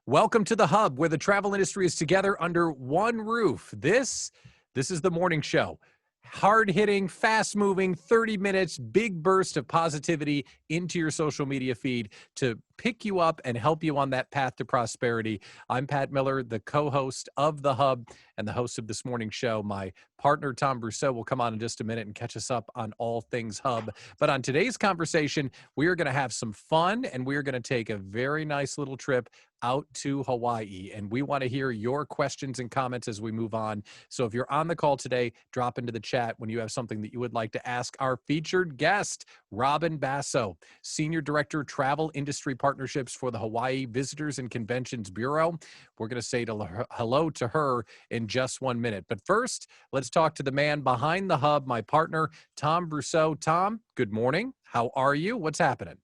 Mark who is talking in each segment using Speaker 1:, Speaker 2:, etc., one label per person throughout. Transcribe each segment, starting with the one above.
Speaker 1: Welcome to the Hub, where the travel industry is together under one roof. This is the morning show. Hard-hitting, fast-moving, 30 minutes, big burst of positivity into your social media feed to pick you up and help you on that path to prosperity. I'm Pat Miller, the co-host of The Hub and the host of this morning show. My partner, Tom Brousseau, will come on in just a minute and catch us up on all things Hub. But on today's conversation, we are going to have some fun, and we are going to take a very nice little trip out to Hawaii. And we want to hear your questions and comments as we move on. So if you're on the call today, drop into the chat when you have something that you would like to ask our featured guest, Robyn Basso, Senior Director, Travel Industry Partnerships for the Hawaii Visitors and Conventions Bureau. We're going to say hello to her in just 1 minute. But first, let's talk to the man behind the Hub, my partner, Tom Brousseau. Tom, good morning. How are you? What's happening?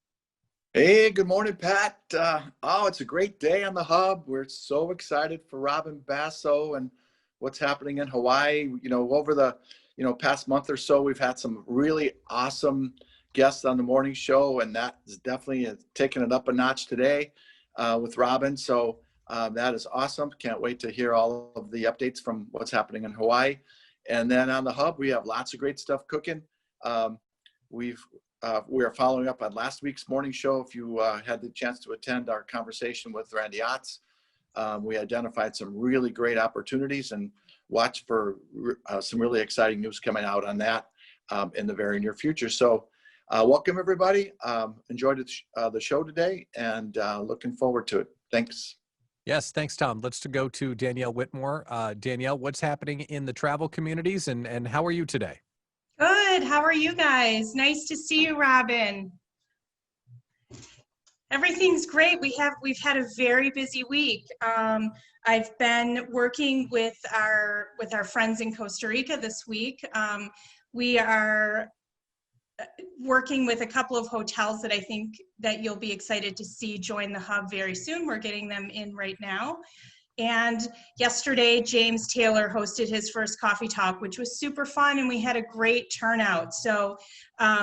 Speaker 2: Hey, good morning, Pat. It's a great day on the Hub. We're so excited for Robyn Basso and what's happening in Hawaii. Over the past month or so, we've had some really awesome guests on the morning show, and that is definitely taking it up a notch today with Robyn. So that is awesome. Can't wait to hear all of the updates from what's happening in Hawaii. And then on the Hub, we have lots of great stuff cooking. We are following up on last week's morning show. If you had the chance to attend our conversation with Randy Otts, we identified some really great opportunities and watch for some really exciting news coming out on that in the very near future. So welcome, everybody. Enjoyed the show today and looking forward to it. Thanks.
Speaker 1: Yes, thanks, Tom. Let's go to Danielle Whitmore. Danielle, what's happening in the travel communities and how are you today?
Speaker 3: Good. How are you guys? Nice to see you, Robyn. Everything's great. We've had a very busy week. I've been working with our friends in Costa Rica this week. We are working with a couple of hotels that I think that you'll be excited to see join the Hub very soon. We're getting them in right now. And yesterday, James Taylor hosted his first coffee talk, which was super fun, and we had a great turnout. So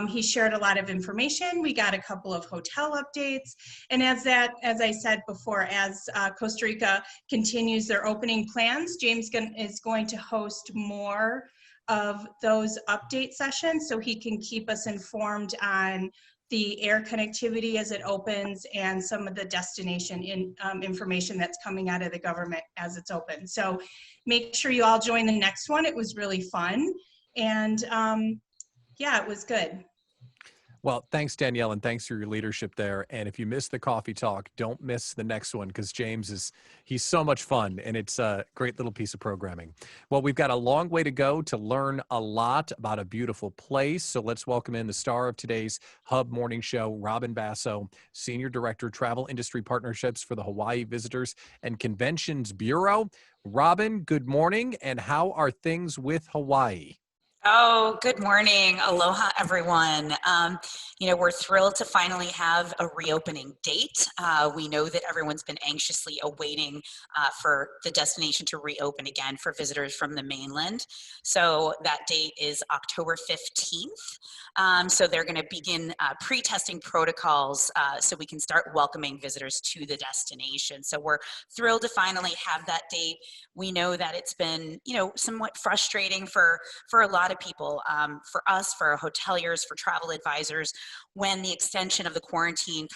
Speaker 3: he shared a lot of information. We got a couple of hotel updates. And as I said before, as Costa Rica continues their opening plans, James is going to host more of those update sessions so he can keep us informed on the air connectivity as it opens and some of the destination information that's coming out of the government as it's open. So make sure you all join the next one. It was really fun. And yeah, it was good.
Speaker 1: Well, thanks, Danielle, and thanks for your leadership there. And if you missed the coffee talk, don't miss the next one because he's so much fun, and it's a great little piece of programming. Well, we've got a long way to go to learn a lot about a beautiful place. So let's welcome in the star of today's Hub Morning Show, Robyn Basso, Senior Director, Travel Industry Partnerships for the Hawaii Visitors and Conventions Bureau. Robyn, good morning, and how are things with Hawaii?
Speaker 4: Oh, good morning. Aloha, everyone. We're thrilled to finally have a reopening date. We know that everyone's been anxiously awaiting for the destination to reopen again for visitors from the mainland. So that date is October 15th. So they're going to begin pre-testing protocols so we can start welcoming visitors to the destination. So we're thrilled to finally have that date. We know that it's been, somewhat frustrating for a lot of people, for us, for hoteliers, for travel advisors, when the extension of the quarantine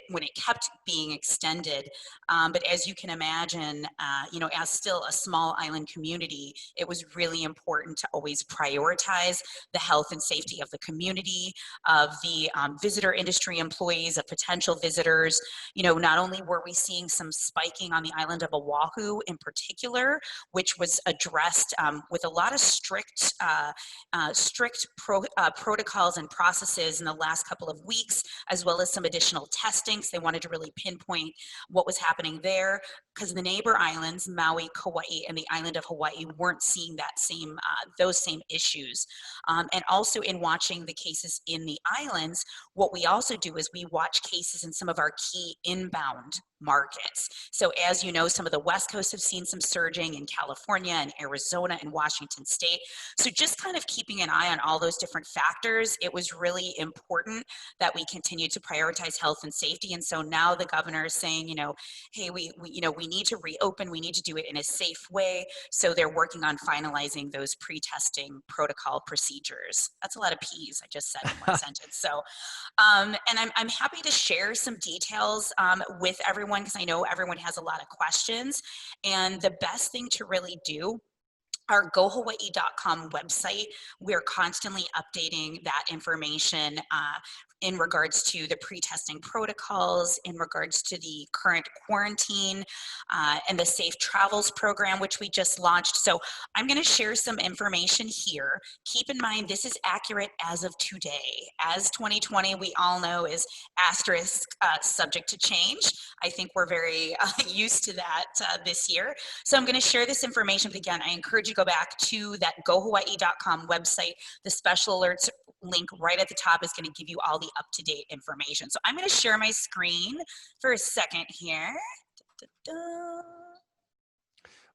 Speaker 4: when it kept being extended. But as you can imagine, as still a small island community, it was really important to always prioritize the health and safety of the community, of the visitor industry employees, of potential visitors. Not only were we seeing some spiking on the island of Oahu in particular, which was addressed with a lot of strict protocols and processes in the last couple of weeks, as well as some additional testing. So they wanted to really pinpoint what was happening there, because the neighbor islands, Maui, Kauai, and the island of Hawaii, weren't seeing those same issues. And also in watching the cases in the islands, what we also do is we watch cases in some of our key inbound markets. So as you know, some of the West Coast have seen some surging in California and Arizona and Washington State. So just kind of of keeping an eye on all those different factors, it was really important that we continue to prioritize health and safety. And so now the governor is saying, hey, we need to reopen, we need to do it in a safe way. So they're working on finalizing those pre-testing protocol procedures. That's a lot of P's I just said in one sentence. So, and I'm happy to share some details with everyone, because I know everyone has a lot of questions. And the best thing to really do, our gohawaii.com website, we're constantly updating that information in regards to the pre-testing protocols, in regards to the current quarantine and the Safe Travels program, which we just launched. So I'm going to share some information here. Keep in mind, this is accurate as of today. As 2020, we all know, is asterisk subject to change. I think we're very used to that this year. So I'm going to share this information, but again, I encourage you to go back to that gohawaii.com website. The special alerts link right at the top is going to give you all the up-to-date information. So I'm going to share my screen for a second here.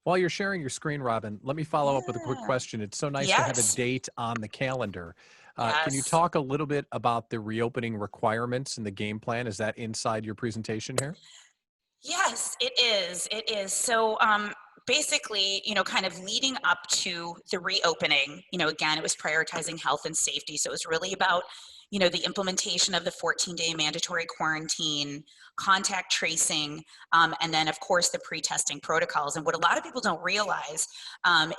Speaker 1: While you're sharing your screen, Robyn, let me follow up with a quick question. It's so nice to have a date on the calendar. Can you talk a little bit about the reopening requirements and the game plan? Is that inside your presentation here?
Speaker 4: Yes, it is. It is. So basically, kind of leading up to the reopening, again, it was prioritizing health and safety. So it was really about, the implementation of the 14-day mandatory quarantine, contact tracing, and then, of course, the pre-testing protocols. And what a lot of people don't realize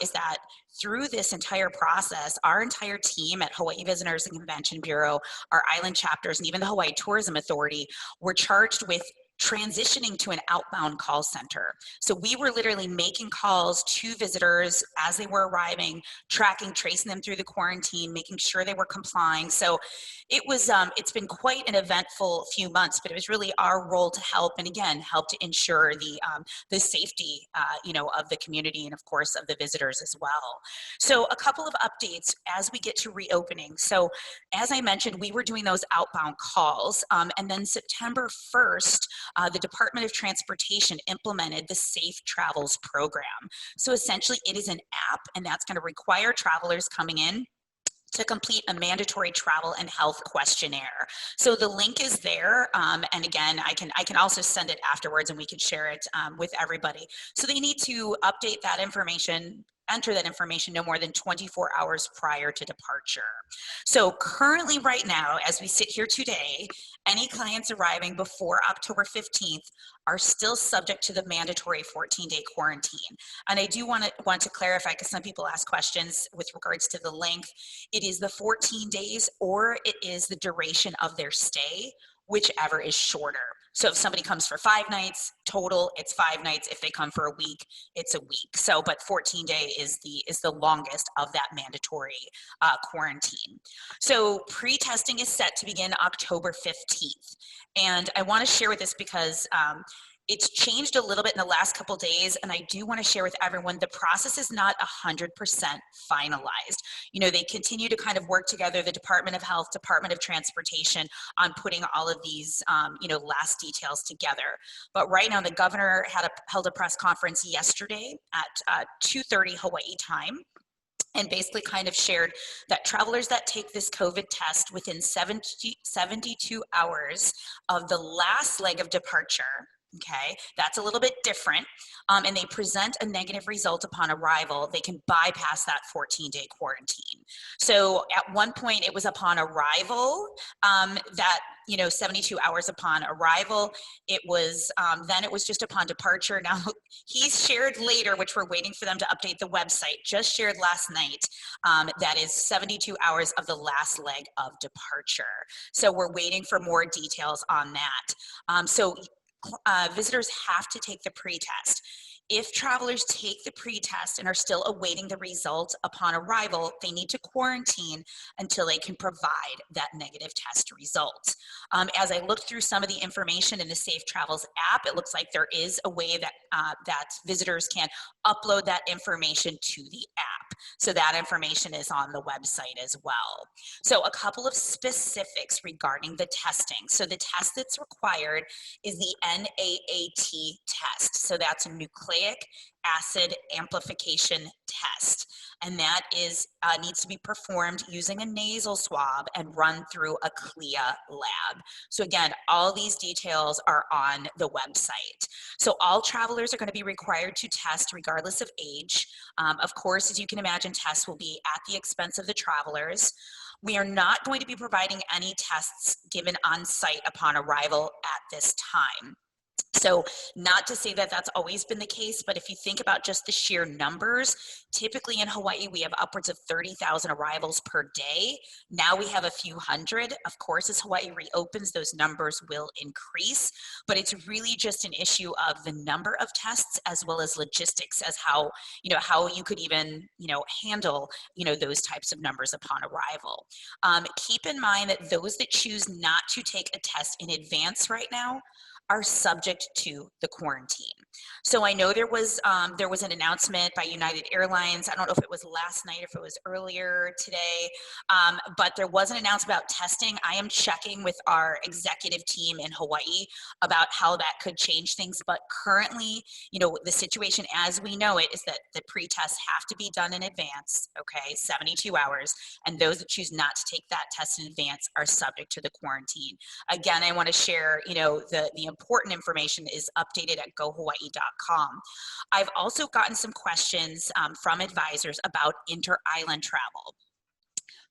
Speaker 4: is that through this entire process, our entire team at Hawaii Visitors and Convention Bureau, our island chapters, and even the Hawaii Tourism Authority were charged with transitioning to an outbound call center. So we were literally making calls to visitors as they were arriving, tracking, tracing them through the quarantine, making sure they were complying. So it was, it's been quite an eventful few months, but it was really our role to help, and again, help to ensure the safety, of the community and of course of the visitors as well. So a couple of updates as we get to reopening. So as I mentioned, we were doing those outbound calls, and then September 1st, the Department of Transportation implemented the Safe Travels program. So essentially it is an app, and that's going to require travelers coming in to complete a mandatory travel and health questionnaire. So the link is there, and again, I can also send it afterwards, and we can share it with everybody. So they need to update that information, enter that information no more than 24 hours prior to departure. So currently right now, as we sit here today, any clients arriving before October 15th are still subject to the mandatory 14-day quarantine. And I do want to clarify, because some people ask questions with regards to the length. It is the 14 days or it is the duration of their stay, whichever is shorter. So if somebody comes for 5 nights total, it's 5 nights. If they come for a week, it's a week. So, but 14-day is the longest of that mandatory quarantine. So pre-testing is set to begin October 15th. And I want to share with this because it's changed a little bit in the last couple of days, and I do want to share with everyone, the process is not 100% finalized. They continue to kind of work together, the Department of Health, Department of Transportation, on putting all of these, last details together. But right now, the governor held a press conference yesterday at 2:30 Hawaii time, and basically kind of shared that travelers that take this COVID test within 72 hours of the last leg of departure, okay, that's a little bit different, and they present a negative result upon arrival, they can bypass that 14-day quarantine. So at one point it was upon arrival that 72 hours upon arrival. It was then it was just upon departure. Now he's shared later, which we're waiting for them to update the website, just shared last night, that is 72 hours of the last leg of departure. So we're waiting for more details on that. So visitors have to take the pre-test. If travelers take the pre-test and are still awaiting the results upon arrival, they need to quarantine until they can provide that negative test result. As I looked through some of the information in the Safe Travels app, it looks like there is a way that that visitors can upload that information to the app. So that information is on the website as well. So a couple of specifics regarding the testing. So the test that's required is the NAAT test. So that's a nucleic acid amplification test. And that is needs to be performed using a nasal swab and run through a CLIA lab. So again, all these details are on the website. So all travelers are going to be required to test regardless of age. Of course, as you can imagine, tests will be at the expense of the travelers. We are not going to be providing any tests given on site upon arrival at this time. So not to say that that's always been the case, but if you think about just the sheer numbers, typically in Hawaii, we have upwards of 30,000 arrivals per day. Now we have a few hundred. Of course, as Hawaii reopens, those numbers will increase, but it's really just an issue of the number of tests as well as logistics as how you could even, handle, those types of numbers upon arrival. Keep in mind that those that choose not to take a test in advance right now are subject to the quarantine. So I know there was an announcement by United Airlines. I don't know if it was last night or if it was earlier today, but there was an announcement about testing. I am checking with our executive team in Hawaii about how that could change things. But currently, the situation as we know it is that the pre-tests have to be done in advance, okay, 72 hours. And those that choose not to take that test in advance are subject to the quarantine. Again, I want to share, the important information is updated at gohawaii.com. I've also gotten some questions from advisors about inter-island travel.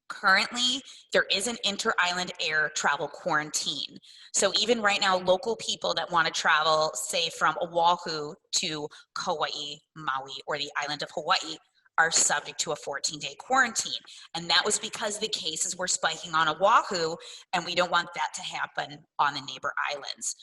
Speaker 4: Currently, there is an inter-island air travel quarantine. So even right now, local people that want to travel, say from Oahu to Kauai, Maui, or the island of Hawaii, are subject to a 14-day quarantine. And that was because the cases were spiking on Oahu, and we don't want that to happen on the neighbor islands.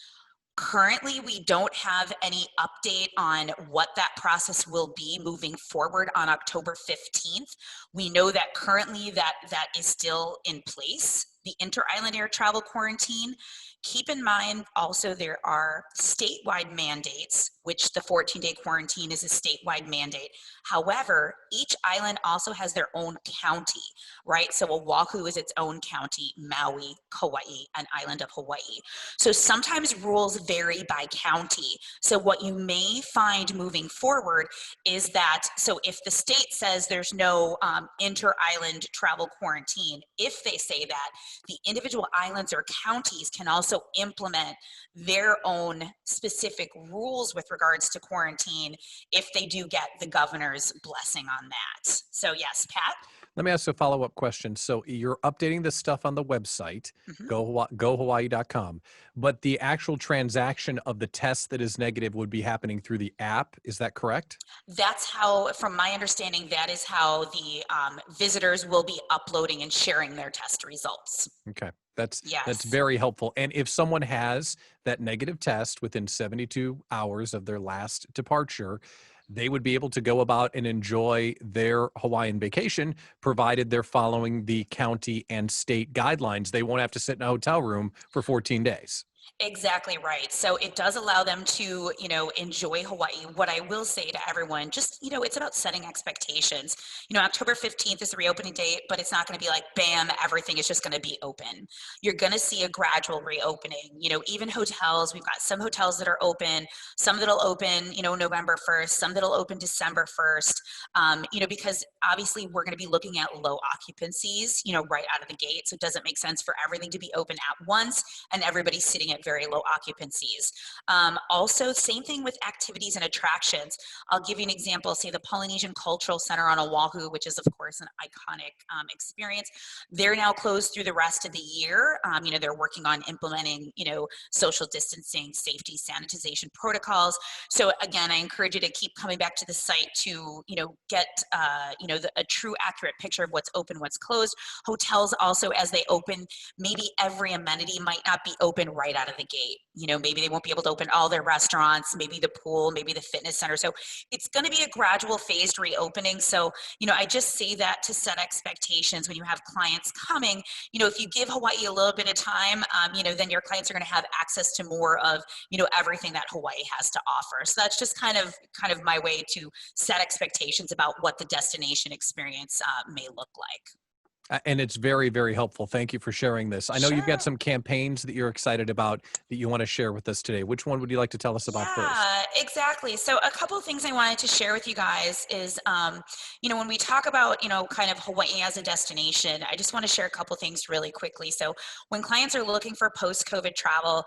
Speaker 4: Currently, we don't have any update on what that process will be moving forward on October 15th. We know that currently that is still in place, the inter-island air travel quarantine. Keep in mind also there are statewide mandates, which the 14-day quarantine is a statewide mandate. However, each island also has their own county, right? So Oahu is its own county, Maui, Kauai, and island of Hawaii. So sometimes rules vary by county. So what you may find moving forward is that, so if the state says there's no inter-island travel quarantine, if they say that, the individual islands or counties can also implement their own specific rules with regards to quarantine if they do get the governor's blessing on that. So yes, Pat?
Speaker 1: Let me ask a follow-up question. So you're updating this stuff on the website, gohawaii.com, but the actual transaction of the test that is negative would be happening through the app. Is that correct?
Speaker 4: That's how, from my understanding, that is how the visitors will be uploading and sharing their test results.
Speaker 1: Okay. That's
Speaker 4: Yes.
Speaker 1: very helpful. And if someone has that negative test within 72 hours of their last departure, they would be able to go about and enjoy their Hawaiian vacation, provided they're following the county and state guidelines. They won't have to sit in a hotel room for 14 days.
Speaker 4: Exactly right. So it does allow them to, enjoy Hawaii. What I will say to everyone, just, it's about setting expectations. October 15th is the reopening date, but it's not going to be like, bam, everything is just going to be open. You're going to see a gradual reopening. Even hotels, we've got some hotels that are open, some that'll open, November 1st, some that'll open December 1st, because obviously we're going to be looking at low occupancies, right out of the gate. So it doesn't make sense for everything to be open at once and everybody's sitting at very low occupancies. Also, same thing with activities and attractions. I'll give you an example. Say the Polynesian Cultural Center on Oahu, which is of course an iconic experience. They're now closed through the rest of the year. They're working on implementing, social distancing, safety, sanitization protocols. So again, I encourage you to keep coming back to the site to, get, a true accurate picture of what's open, what's closed. Hotels also, as they open, maybe every amenity might not be open right out of the gate. Maybe they won't be able to open all their restaurants, maybe the pool, maybe the fitness center. So it's going to be a gradual phased reopening. So, I just say that to set expectations when you have clients coming. If you give Hawaii a little bit of time, then your clients are going to have access to more of, everything that Hawaii has to offer. So that's just kind of my way to set expectations about what the destination experience may look like.
Speaker 1: And it's very, very helpful. Thank you for sharing this. I know you've got
Speaker 4: Sure.
Speaker 1: some campaigns that you're excited about that you want to share with us today. Which one would you like to tell us about first?
Speaker 4: Yeah, exactly. So a couple of things I wanted to share with you guys is, when we talk about, kind of Hawaii as a destination, I just want to share a couple of things really quickly. So when clients are looking for post-COVID travel,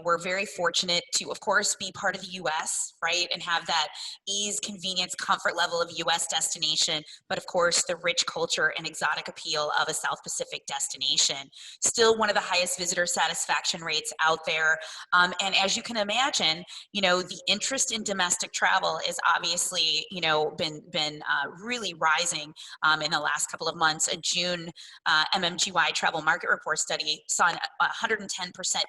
Speaker 4: we're very fortunate to, of course, be part of the U.S., right? And have that ease, convenience, comfort level of U.S. destination, but of course, the rich culture and exotic appeal of a South Pacific destination. Still one of the highest visitor satisfaction rates out there. And as you can imagine, the interest in domestic travel is obviously, been really rising in the last couple of months. A June MMGY travel market report study saw a 110%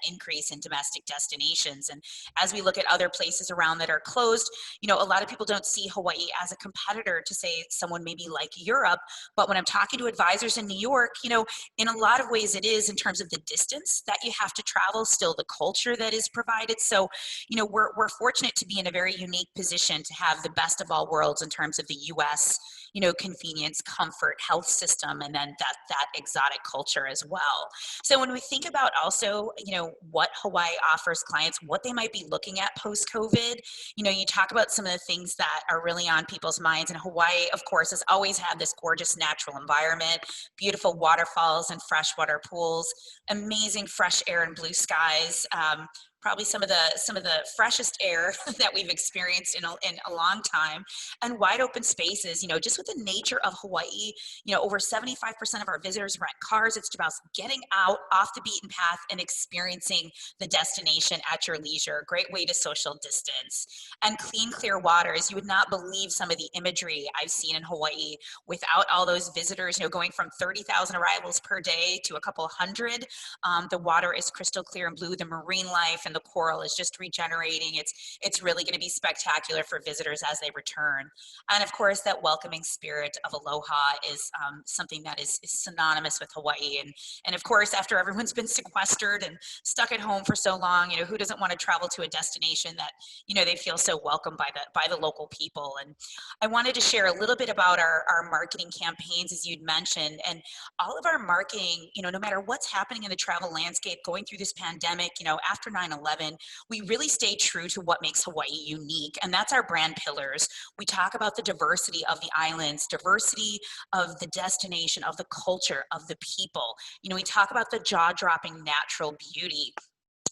Speaker 4: increase in domestic destinations. And as we look at other places around that are closed, a lot of people don't see Hawaii as a competitor to, say, someone maybe like Europe. But when I'm talking to advisors in New York, in a lot of ways it is, in terms of the distance that you have to travel, still the culture that is provided. So, we're fortunate to be in a very unique position to have the best of all worlds in terms of the U.S., convenience, comfort, health system, and then that exotic culture as well. So when we think about also, what Hawaii offers clients, what they might be looking at post-COVID, you talk about some of the things that are really on people's minds. And Hawaii, of course, has always had this gorgeous natural environment, beautiful waterfalls and freshwater pools, amazing fresh air and blue skies. Probably some of the freshest air that we've experienced in a long time, and wide open spaces. Just with the nature of Hawaii, over 75% of our visitors rent cars. It's about getting out off the beaten path and experiencing the destination at your leisure. Great way to social distance. And clean, clear waters. You would not believe some of the imagery I've seen in Hawaii without all those visitors, going from 30,000 arrivals per day to a couple hundred. The water is crystal clear and blue. The marine life and the coral is just regenerating. It's really going to be spectacular for visitors as they return. And of course, that welcoming spirit of aloha is something that is synonymous with Hawaii. And of course, after everyone's been sequestered and stuck at home for so long, who doesn't want to travel to a destination that, they feel so welcomed by the local people. And I wanted to share a little bit about our marketing campaigns, as you'd mentioned. And all of our marketing, no matter what's happening in the travel landscape going through this pandemic, after 9/11, we really stay true to what makes Hawaii unique. And that's our brand pillars. We talk about the diversity of the islands, diversity of the destination, of the culture, of the people. We talk about the jaw-dropping natural beauty,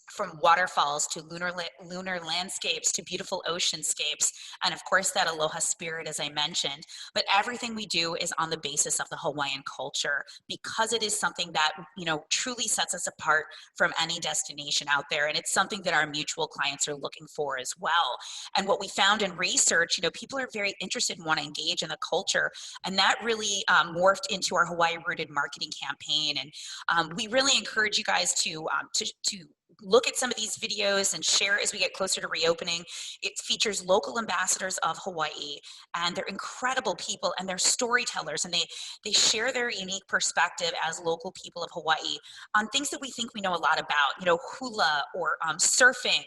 Speaker 4: from waterfalls to lunar landscapes to beautiful oceanscapes, and of course that aloha spirit, as I mentioned. But everything we do is on the basis of the Hawaiian culture, because it is something that truly sets us apart from any destination out there, and it's something that our mutual clients are looking for as well. And what we found in research, people are very interested and want to engage in the culture, and that really morphed into our Hawaii rooted marketing campaign. And we really encourage you guys to look at some of these videos and share as we get closer to reopening. It features local ambassadors of Hawaii, and they're incredible people, and they're storytellers, and they share their unique perspective as local people of Hawaii on things that we think we know a lot about, hula or surfing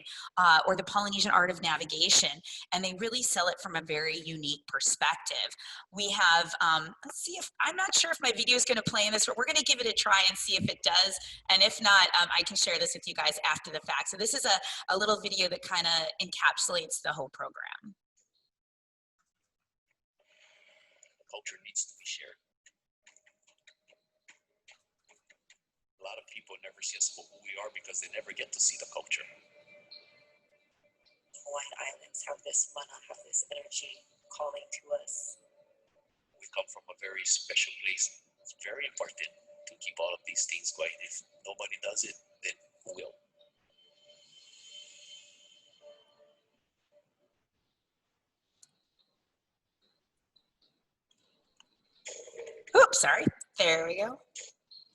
Speaker 4: or the Polynesian art of navigation, and they really sell it from a very unique perspective. We have, let's see, if I'm not sure if my video is going to play in this, but we're going to give it a try and see if it does. And if not, I can share this with you guys after the fact. So this is a little video that kind of encapsulates the whole program.
Speaker 5: Culture needs to be shared. A lot of people never see us for who we are because they never get to see the culture.
Speaker 6: Hawaiian Islands have this mana, have this energy calling to us.
Speaker 5: We come from a very special place. It's very important to keep all of these things going. If nobody does it, then who will?
Speaker 4: Oops, sorry. There we go.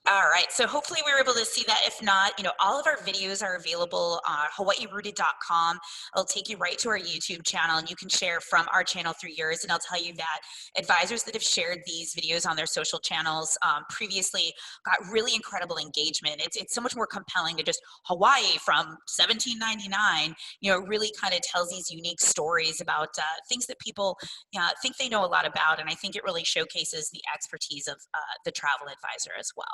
Speaker 4: All right, so hopefully we were able to see that. If not, all of our videos are available on hawaiirooted.com. It'll take you right to our YouTube channel, and you can share from our channel through yours. And I'll tell you that advisors that have shared these videos on their social channels previously got really incredible engagement. It's so much more compelling to just Hawaii from 1799. It really kind of tells these unique stories about things that people think they know a lot about. And I think it really showcases the expertise of the travel advisor as well.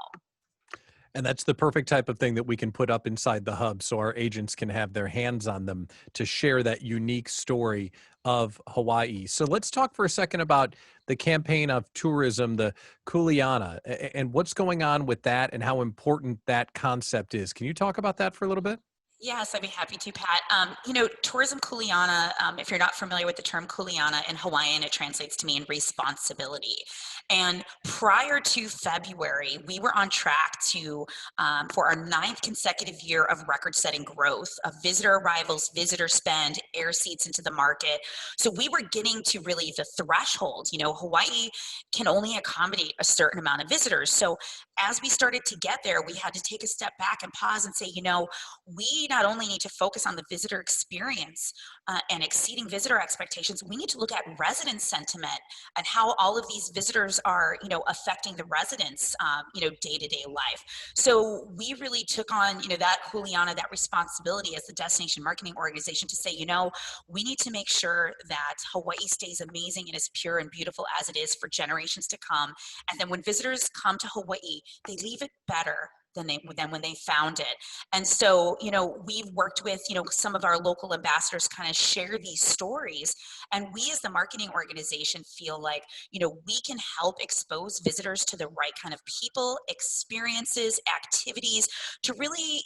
Speaker 1: And that's the perfect type of thing that we can put up inside the hub so our agents can have their hands on them to share that unique story of Hawaii. So let's talk for a second about the campaign of tourism, the Kuleana, and what's going on with that and how important that concept is. Can you talk about that for a little bit?
Speaker 4: Yes, I'd be happy to, Pat. Tourism kuleana, if you're not familiar with the term kuleana in Hawaiian, it translates to mean responsibility. And prior to February, we were on track to, for our 9th consecutive year of record-setting growth of visitor arrivals, visitor spend, air seats into the market. So we were getting to really the threshold. Hawaii can only accommodate a certain amount of visitors. So as we started to get there, we had to take a step back and pause and say, we not only need to focus on the visitor experience and exceeding visitor expectations, we need to look at resident sentiment and how all of these visitors are, affecting the residents, day-to-day life. So we really took on, that kuleana, that responsibility as the destination marketing organization to say, we need to make sure that Hawaii stays amazing and as pure and beautiful as it is for generations to come. And then when visitors come to Hawaii, they leave it better than when they found it. And so, we've worked with, some of our local ambassadors kind of share these stories. And we as the marketing organization feel like, we can help expose visitors to the right kind of people, experiences, activities to really,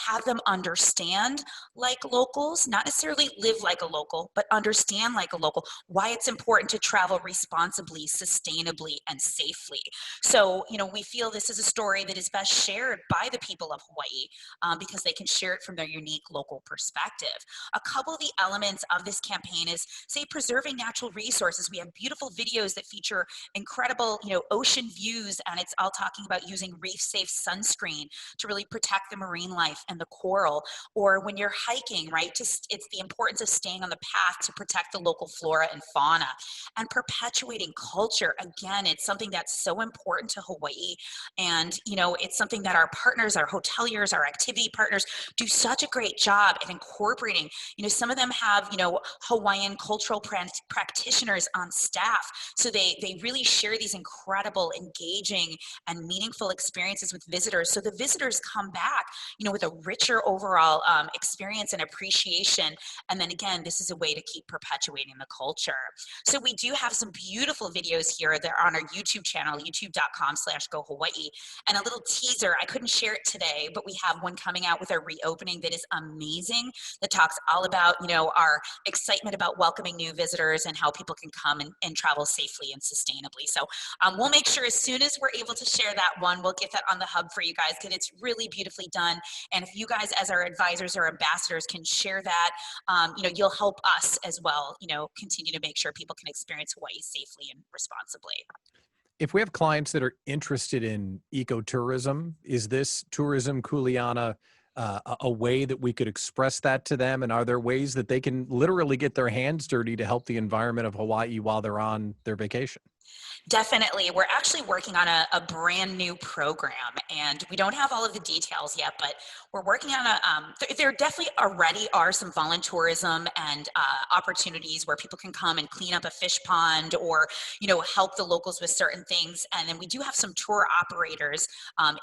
Speaker 4: have them understand like locals, not necessarily live like a local, but understand like a local, why it's important to travel responsibly, sustainably, and safely. So, we feel this is a story that is best shared by the people of Hawaii because they can share it from their unique local perspective. A couple of the elements of this campaign is, say, preserving natural resources. We have beautiful videos that feature incredible, ocean views, and it's all talking about using reef-safe sunscreen to really protect the marine life and the coral. Or when you're hiking, right, it's the importance of staying on the path to protect the local flora and fauna. And perpetuating culture, again, it's something that's so important to Hawaii. And, it's something that our partners, our hoteliers, our activity partners do such a great job at incorporating. Some of them have, Hawaiian cultural practitioners on staff. So they really share these incredible, engaging, and meaningful experiences with visitors. So the visitors come back, with a richer overall experience and appreciation. And then again, this is a way to keep perpetuating the culture. So we do have some beautiful videos here that are on our YouTube channel, youtube.com/GoHawaii. And a little teaser, I couldn't share it today, but we have one coming out with our reopening that is amazing, that talks all about, our excitement about welcoming new visitors and how people can come and travel safely and sustainably. So we'll make sure as soon as we're able to share that one, we'll get that on the hub for you guys because it's really beautifully done. And if you guys as our advisors or ambassadors can share that, you'll help us as well, continue to make sure people can experience Hawaii safely and responsibly.
Speaker 1: If we have clients that are interested in ecotourism, is this tourism kuleana a way that we could express that to them? And are there ways that they can literally get their hands dirty to help the environment of Hawaii while they're on their vacation?
Speaker 4: Definitely. We're actually working on a brand new program, and we don't have all of the details yet, but we're working on there definitely already are some voluntourism and opportunities where people can come and clean up a fish pond or, help the locals with certain things. And then we do have some tour operators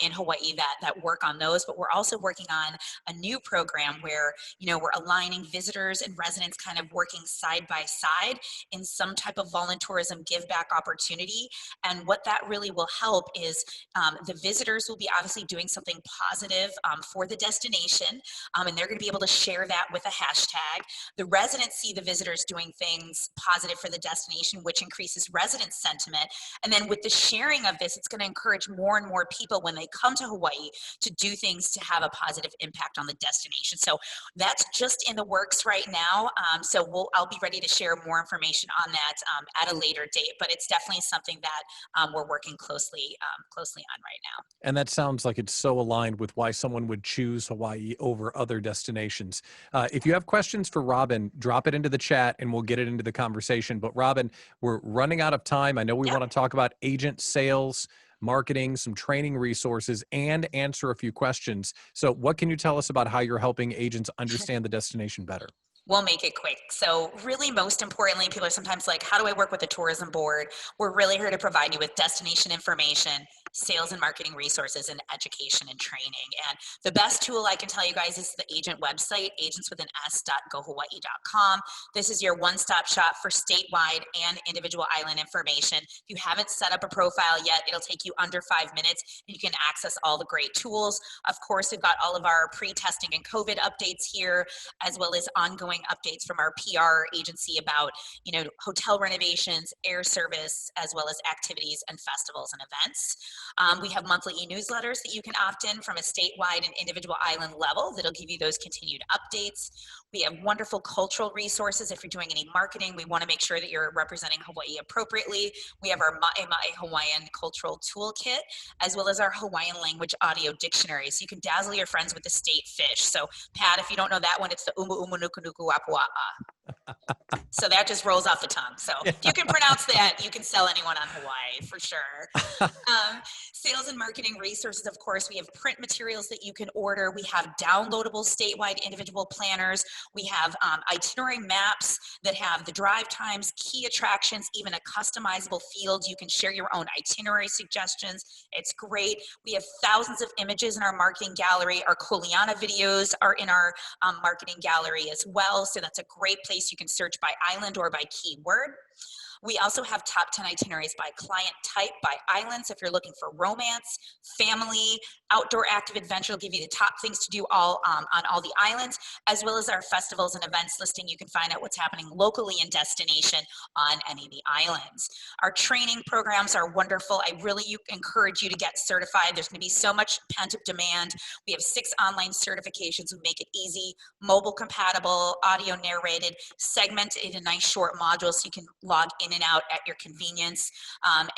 Speaker 4: in Hawaii that work on those, but we're also working on a new program where, we're aligning visitors and residents kind of working side by side in some type of voluntourism give back opportunity. And what that really will help is the visitors will be obviously doing something positive for the destination, and they're going to be able to share that with a hashtag. The residents see the visitors doing things positive for the destination, which increases resident sentiment. And then with the sharing of this, it's going to encourage more and more people when they come to Hawaii to do things to have a positive impact on the destination. So that's just in the works right now. So I'll be ready to share more information on that at a later date, but it's definitely definitely something that we're working closely on right now.
Speaker 1: And that sounds like it's so aligned with why someone would choose Hawaii over other destinations. If you have questions for Robyn, drop it into the chat and we'll get it into the conversation. But Robyn, we're running out of time. I know we want to talk about agent sales, marketing, some training resources, and answer a few questions. So what can you tell us about how you're helping agents understand the destination better?
Speaker 4: We'll make it quick. So really, most importantly, people are sometimes like, how do I work with the tourism board? We're really here to provide you with destination information, sales and marketing resources, and education and training. And the best tool I can tell you guys is the agent website, agentswithanas.gohawaii.com. This is your one-stop shop for statewide and individual island information. If you haven't set up a profile yet, it'll take you under 5 minutes and you can access all the great tools. Of course, we've got all of our pre-testing and COVID updates here, as well as ongoing updates from our PR agency about, hotel renovations, air service, as well as activities and festivals and events. We have monthly e-newsletters that you can opt in from a statewide and individual island level that'll give you those continued updates. We have wonderful cultural resources. If you're doing any marketing, we want to make sure that you're representing Hawaii appropriately. We have our Ma'e Ma'e Hawaiian Cultural Toolkit, as well as our Hawaiian Language Audio Dictionary. So you can dazzle your friends with the state fish. So Pat, if you don't know that one, it's the Umu Umu Nuku Nuku Apua'a. So that just rolls off the tongue. So if you can pronounce that, you can sell anyone on Hawaii for sure. Sales and marketing resources, of course, we have print materials that you can order. We have downloadable statewide individual planners. We have itinerary maps that have the drive times, key attractions, even a customizable field. You can share your own itinerary suggestions. It's great. We have thousands of images in our marketing gallery. Our Kuleana videos are in our marketing gallery as well. So that's a great place. You can search by island or by keyword. We also have top 10 itineraries by client type, by islands. If you're looking for romance, family, outdoor active adventure, will give you the top things to do all on all the islands, as well as our festivals and events listing. You can find out what's happening locally in destination on any of the islands. Our training programs are wonderful. I really encourage you to get certified. There's going to be so much pent-up demand. We have 6 online certifications. We make it easy, mobile compatible, audio narrated, segmented into nice short modules so you can log in and out at your convenience.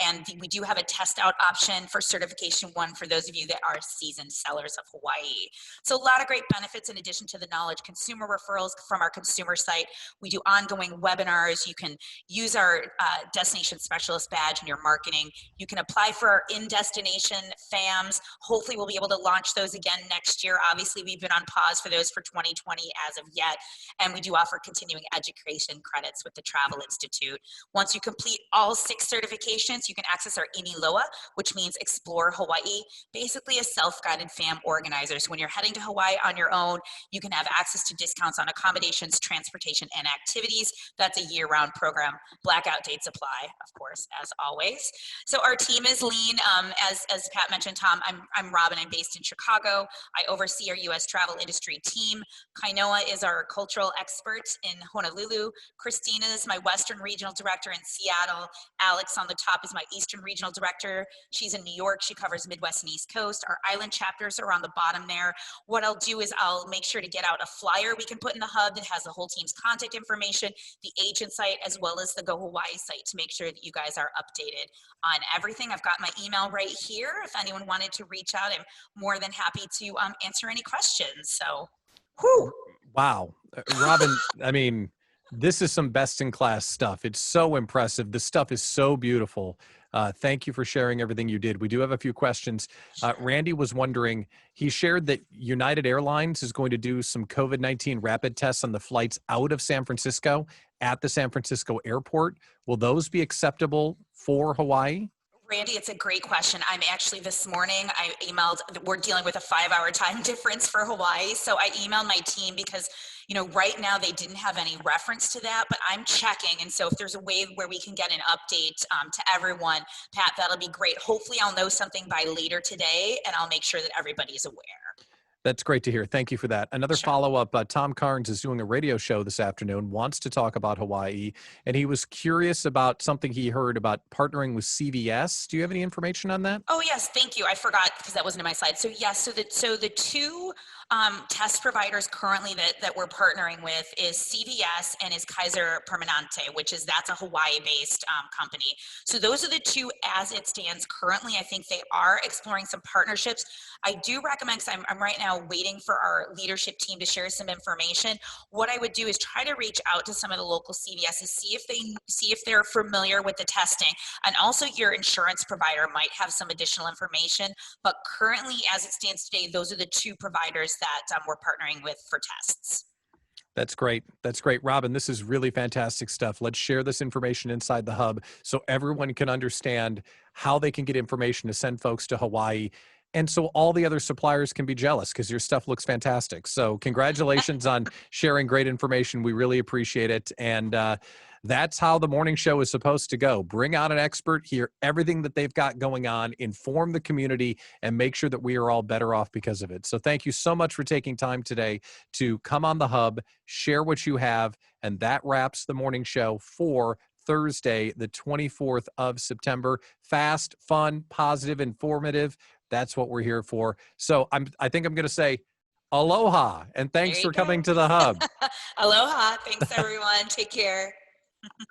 Speaker 4: And we do have a test out option for certification 1 for those of you that are seasoned sellers of Hawaii. So a lot of great benefits in addition to the knowledge. Consumer referrals from our consumer site. We do ongoing webinars. You can use our destination specialist badge in your marketing. You can apply for our in-destination FAMs. Hopefully we'll be able to launch those again next year. Obviously we've been on pause for those for 2020 as of yet. And we do offer continuing education credits with the Travel Institute. Once you complete all 6 certifications, you can access our Iniloa, which means Explore Hawaii, basically a self-guided FAM organizer. So when you're heading to Hawaii on your own, you can have access to discounts on accommodations, transportation, and activities. That's a year-round program. Blackout dates apply, of course, as always. So our team is lean. As Pat mentioned, Tom, I'm Robyn. I'm based in Chicago. I oversee our U.S. travel industry team. Kainoa is our cultural expert in Honolulu. Christina is my Western Regional Director in Seattle. Alex on the top is my Eastern Regional Director. She's in New York. She covers Midwest and East Coast. Our island chapters are on the bottom there. What I'll do is I'll make sure to get out a flyer we can put in the hub that has the whole team's contact information, the agent site, as well as the Go Hawaii site to make sure that you guys are updated on everything. I've got my email right here. If anyone wanted to reach out, I'm more than happy to answer any questions. So, whew.
Speaker 1: Wow. Robyn, I mean, this is some best in class stuff. It's so impressive. The stuff is so beautiful. Thank you for sharing everything you did. We do have a few questions. Randy was wondering, he shared that United Airlines is going to do some COVID-19 rapid tests on the flights out of San Francisco at the San Francisco airport. Will those be acceptable for Hawaii?
Speaker 4: Randy, it's a great question. I'm actually this morning, I emailed, we're dealing with a 5-hour time difference for Hawaii. So I emailed my team because, right now they didn't have any reference to that, but I'm checking. And so if there's a way where we can get an update to everyone, Pat, that'll be great. Hopefully I'll know something by later today and I'll make sure that everybody's aware.
Speaker 1: That's great to hear. Thank you for that. Another follow-up, Tom Carnes is doing a radio show this afternoon, wants to talk about Hawaii, and he was curious about something he heard about partnering with CVS. Do you have any information on that?
Speaker 4: Oh, yes. Thank you. I forgot because that wasn't in my slide. So, yes. So the 2 Test providers currently that we're partnering with is CVS and is Kaiser Permanente, that's a Hawaii-based company. So those are the two as it stands currently. I think they are exploring some partnerships. I do recommend, because I'm right now waiting for our leadership team to share some information. What I would do is try to reach out to some of the local CVSs, see if they're familiar with the testing, and also your insurance provider might have some additional information. But currently, as it stands today, those are the two providers that we're partnering with for tests.
Speaker 1: That's great. That's great. Robyn, this is really fantastic stuff. Let's share this information inside the hub so everyone can understand how they can get information to send folks to Hawaii. And so all the other suppliers can be jealous because your stuff looks fantastic. So congratulations on sharing great information. We really appreciate it. And that's how the morning show is supposed to go. Bring out an expert, hear everything that they've got going on, inform the community, and make sure that we are all better off because of it. So thank you so much for taking time today to come on the hub, share what you have, and that wraps the morning show for Thursday, the 24th of September. Fast, fun, positive, informative. That's what we're here for. So I think I'm going to say aloha, and thanks for coming to the hub.
Speaker 4: Aloha. Thanks, everyone. Take care.